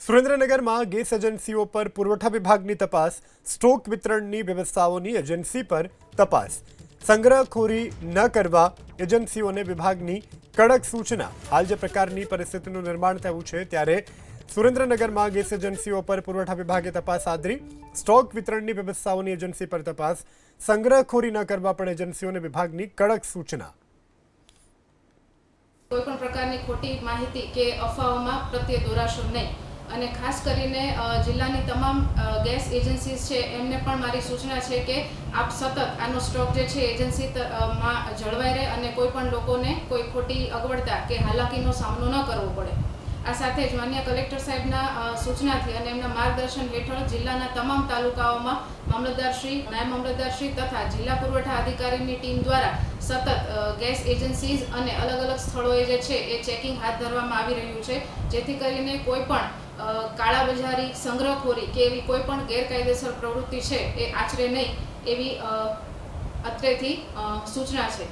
સુરેન્દ્રનગરમાં ગેસ એજન્સીઓ પર પુરવઠા વિભાગની તપાસ, સ્ટોક વિતરણની વ્યવસ્થાઓની એજન્સી પર તપાસ, સંગ્રહખોરી ન કરવા એજન્સીઓને વિભાગની કડક સૂચના। હાલ જે પ્રકારની પરિસ્થિતિનું નિર્માણ થયું છે ત્યારે સુરેન્દ્રનગરમાં ગેસ એજન્સીઓ પર પુરવઠા વિભાગે તપાસ આદરી, સ્ટોક વિતરણની વ્યવસ્થાઓની એજન્સી પર તપાસ, સંગ્રહખોરી ન કરવા પણ એજન્સીઓને વિભાગની કડક સૂચના। કોઈપણ પ્રકારની ખોટી માહિતી કે અફવાઓમાં પ્રત્યે દોરાશો નહીં અને ખાસ કરીને જિલ્લાની તમામ ગેસ એજન્સીઝ છે એમને પણ મારી સૂચના છે કે આપ સતત આનો સ્ટોક જે છે એજન્સી માં જળવાઈ રહે અને કોઈ પણ લોકોને કોઈ ખોટી અગવડતા કે હાલાકીનો સામનો ન કરવો પડે। આ સાથે જ માન્ય કલેક્ટર સાહેબના સૂચનાથી અને એમના માર્ગદર્શન હેઠળ જિલ્લાના તમામ તાલુકાઓમાં મામલતદારશ્રી, નાયબ મામલતદારશ્રી તથા જિલ્લા પુરવઠા અધિકારીની ટીમ દ્વારા સતત ગેસ એજન્સીઝ અને અલગ અલગ સ્થળોએ જે છે એ ચેકિંગ હાથ ધરવામાં આવી રહ્યું છે, જેથી કરીને કોઈ પણ કાળાબજારી, સંગ્રહખોરી કે એવી કોઈ પણ ગેરકાયદેસર પ્રવૃત્તિ છે એ આચરે નહીં એવી અત્રેથી સૂચના છે।